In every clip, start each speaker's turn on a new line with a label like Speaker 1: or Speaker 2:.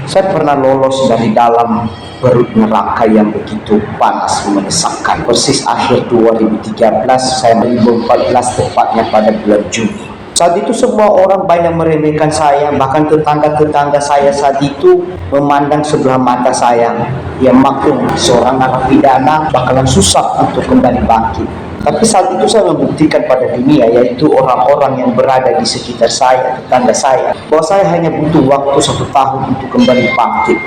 Speaker 1: Saya pernah lolos dari dalam perut neraka yang begitu panas mengesahkan. Persis akhir 2013, saya 2014 tepatnya pada bulan Juni. Saat itu semua orang banyak meremehkan saya, bahkan tetangga-tetangga saya saat itu memandang sebelah mata saya. Ya maklum, seorang narapidana bakalan susah untuk kembali bangkit. Tapi saat itu saya membuktikan pada dunia, yaitu orang-orang yang berada di sekitar saya, tetangga saya, bahwa saya hanya butuh waktu 1 tahun untuk kembali bangkit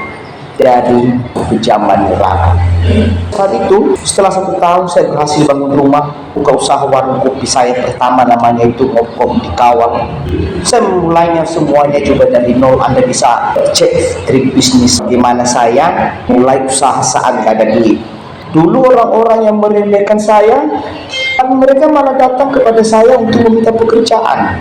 Speaker 1: dari kejaman neraka. Saat itu, setelah 1 tahun saya berhasil bangun rumah, buka usaha warung kopi saya pertama, namanya itu Ngop di Kawang. Saya memulainya semuanya juga dari nol. Anda bisa cek trik bisnis gimana saya mulai usaha saat gak ada duit. Dulu orang-orang yang meremehkan saya, mereka malah datang kepada saya untuk meminta pekerjaan.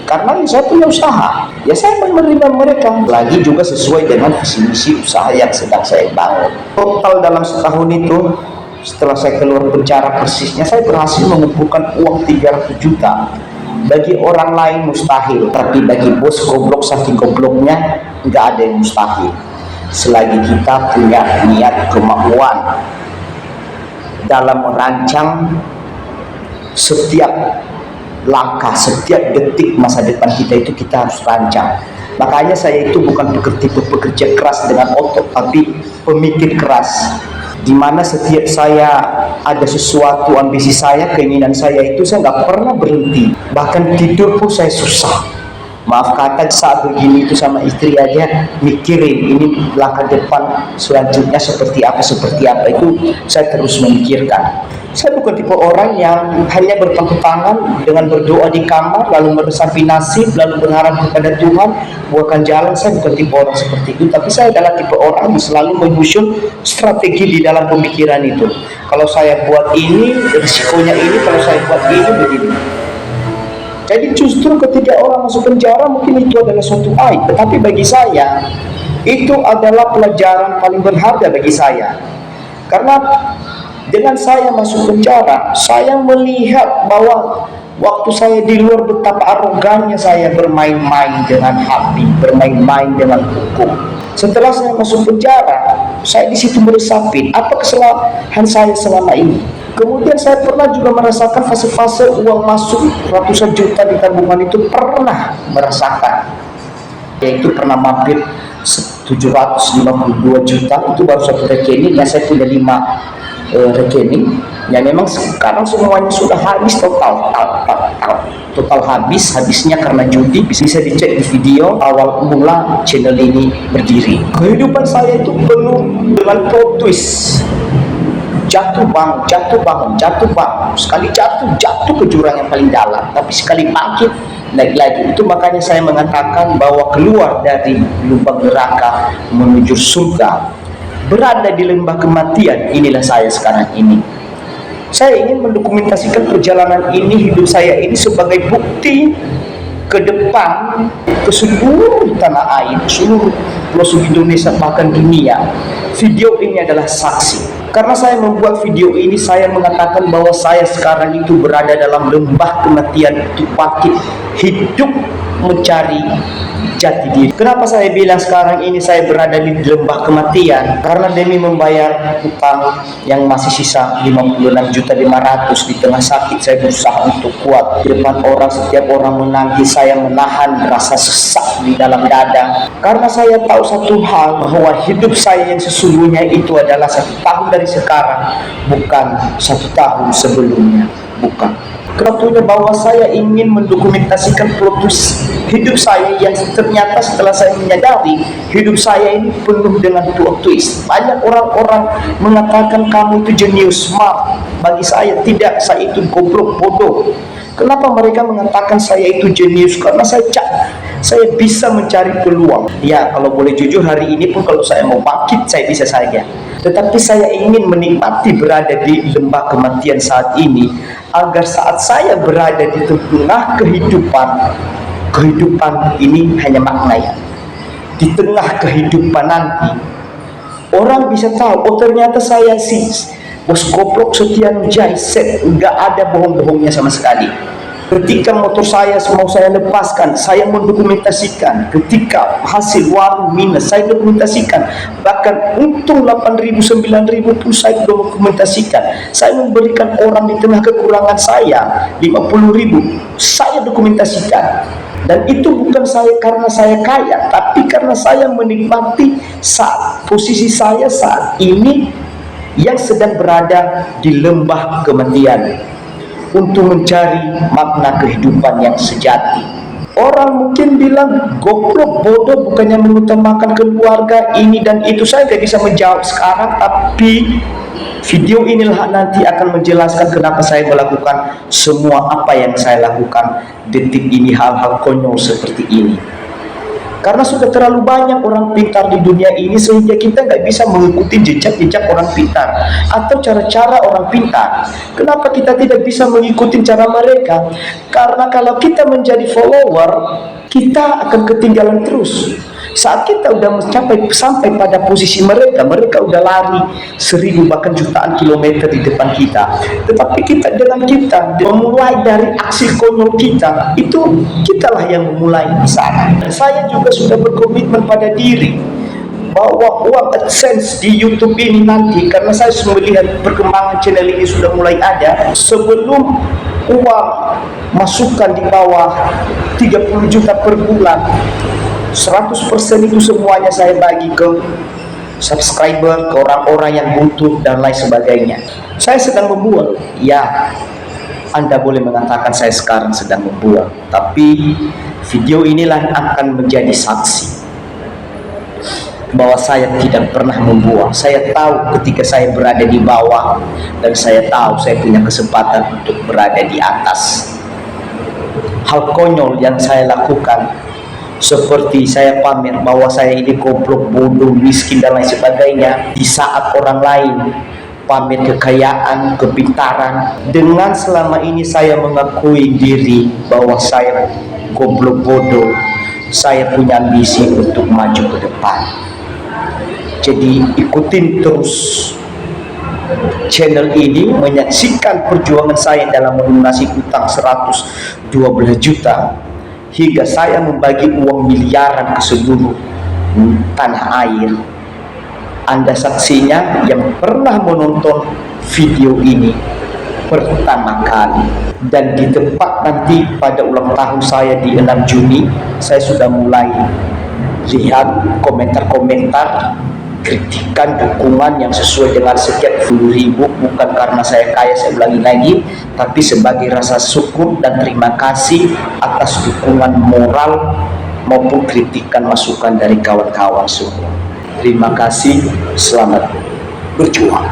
Speaker 1: Karena saya punya usaha, ya saya menerima mereka. Lagi juga sesuai dengan visi misi usaha yang sedang saya bangun. Total dalam setahun itu, setelah saya keluar penjara persisnya, saya berhasil mengumpulkan uang 300 juta. Bagi orang lain mustahil, tapi bagi bos goblok saking gobloknya, nggak ada yang mustahil. Selagi kita punya niat kemauan dalam merancang setiap langkah, setiap detik masa depan kita itu kita harus rancang. Makanya saya itu bukan pekerja keras dengan otot, tapi pemikir keras. Dimana setiap saya ada sesuatu, ambisi saya, keinginan saya itu saya nggak pernah berhenti. Bahkan tidur pun saya susah. Maaf kata, saat begini itu sama istri aja mikirin ini langkah depan selanjutnya seperti apa itu saya terus memikirkan. Saya bukan tipe orang yang hanya berpangku tangan dengan berdoa di kamar lalu meresapi nasib lalu berharap kepada Tuhan buatkan jalan. Saya bukan tipe orang seperti itu, tapi saya adalah tipe orang yang selalu menyusun strategi di dalam pemikiran itu. Kalau saya buat ini, risikonya ini, kalau saya buat ini begini. Jadi justru ketika orang masuk penjara mungkin itu adalah suatu aib, tetapi bagi saya itu adalah pelajaran paling berharga bagi saya. Karena dengan saya masuk penjara, saya melihat bahwa waktu saya di luar betapa arogannya saya bermain-main dengan hati, bermain-main dengan hukum. Setelah saya masuk penjara, saya di situ meresapi apa kesalahan saya selama ini. Kemudian saya pernah juga merasakan fase-fase uang masuk ratusan juta di tabungan itu, pernah merasakan. Yaitu pernah mampir 752 juta, itu baru satu rekening, dan saya punya 5 rekening. Ya memang sekarang semuanya sudah habis total habisnya karena judi. Bisa dicek di video awal mula channel ini berdiri. Kehidupan saya itu penuh dengan plot twist. Jatuh bangun, sekali jatuh ke jurang yang paling dalam, tapi sekali bangkit naik lagi. Itu makanya saya mengatakan bahwa keluar dari lubang neraka menuju surga, berada di lembah kematian, inilah saya sekarang ini. Saya ingin mendokumentasikan perjalanan ini, hidup saya ini sebagai bukti ke depan ke seluruh tanah air, seluruh pelosok Indonesia, bahkan dunia. Video ini adalah saksi. Karena saya membuat video ini, saya mengatakan bahwa saya sekarang itu berada dalam lembah kematian, itu bangkit hidup mencari jati diri. Kenapa saya bilang sekarang ini saya berada di lembah kematian? Karena demi membayar hutang yang masih sisa 56.500.000 di tengah sakit, saya berusaha untuk kuat. Di depan orang, setiap orang menangis, saya menahan rasa sesak di dalam dada. Karena saya tahu satu hal, bahwa hidup saya yang sesungguhnya itu adalah 1 tahun dari sekarang, bukan 1 tahun sebelumnya, bukan. Waktunya bahwa saya ingin mendokumentasikan plot twist hidup saya yang ternyata setelah saya menyadari hidup saya ini penuh dengan plot twist. Banyak orang-orang mengatakan kamu itu jenius, smart. Bagi saya tidak, saya itu goblok, bodoh. Kenapa mereka mengatakan saya itu jenius? Karena saya bisa mencari peluang. Ya, kalau boleh jujur, hari ini pun kalau saya mau bangkit, saya bisa saja. Tetapi saya ingin menikmati berada di lembah kematian saat ini, agar saat saya berada di tengah kehidupan ini hanya maknanya. Di tengah kehidupan nanti, orang bisa tahu, oh ternyata saya si bos goblok Setia Nurjaiz, nggak ada bohong-bohongnya sama sekali. Ketika motor saya mau saya lepaskan, saya mendokumentasikan. Ketika hasil warung minus, saya dokumentasikan. Bahkan untung 8.000 9.000 pun saya dokumentasikan. Saya memberikan orang di tengah kekurangan saya 50.000, saya dokumentasikan. Dan itu bukan saya karena saya kaya, tapi karena saya menikmati saat posisi saya saat ini yang sedang berada di lembah kematian untuk mencari makna kehidupan yang sejati. Orang mungkin bilang goblok, bodoh, bukannya mengutamakan keluarga ini dan itu. Saya tidak bisa menjawab sekarang, tapi video inilah nanti akan menjelaskan kenapa saya melakukan semua apa yang saya lakukan detik ini, hal-hal konyol seperti ini. Karena sudah terlalu banyak orang pintar di dunia ini sehingga kita nggak bisa mengikuti jejak-jejak orang pintar atau cara-cara orang pintar. Kenapa kita tidak bisa mengikuti cara mereka? Karena kalau kita menjadi follower, kita akan ketinggalan terus. Saat kita udah sampai pada posisi mereka udah lari 1.000 bahkan jutaan kilometer di depan kita. Tetapi kita memulai dari aksi konyol kita, itu kitalah yang memulai di sana. Saya juga sudah berkomitmen pada diri bahwa uang AdSense di YouTube ini nanti, karena saya sudah melihat perkembangan channel ini sudah mulai ada, sebelum uang masukan di bawah 30 juta per bulan, 100% itu semuanya saya bagi ke subscriber, ke orang-orang yang butuh dan lain sebagainya. Saya sedang membuat, ya Anda boleh mengatakan saya sekarang sedang membuat, tapi video inilah akan menjadi saksi bahwa saya tidak pernah membuang. Saya tahu ketika saya berada di bawah, dan saya tahu saya punya kesempatan untuk berada di atas. Hal konyol yang saya lakukan, seperti saya pamer bahwa saya ini goblok, bodoh, miskin dan lain sebagainya, di saat orang lain pamer kekayaan, kepintaran, dengan selama ini saya mengakui diri bahwa saya goblok, bodoh, saya punya ambisi untuk maju ke depan. Jadi ikutin terus channel ini, menyaksikan perjuangan saya dalam melunasi utang 112 juta hingga saya membagi uang miliaran ke seluruh tanah air. Anda saksinya yang pernah menonton video ini pertama kali. Dan di tempat nanti pada ulang tahun saya di 6 Juni, saya sudah mulai lihat komentar-komentar kritikan, dukungan yang sesuai dengan sekian 10.000, bukan karena saya kaya, saya ulangi lagi, tapi sebagai rasa syukur dan terima kasih atas dukungan moral maupun kritikan masukan dari kawan-kawan semua. Terima kasih, selamat berjuang.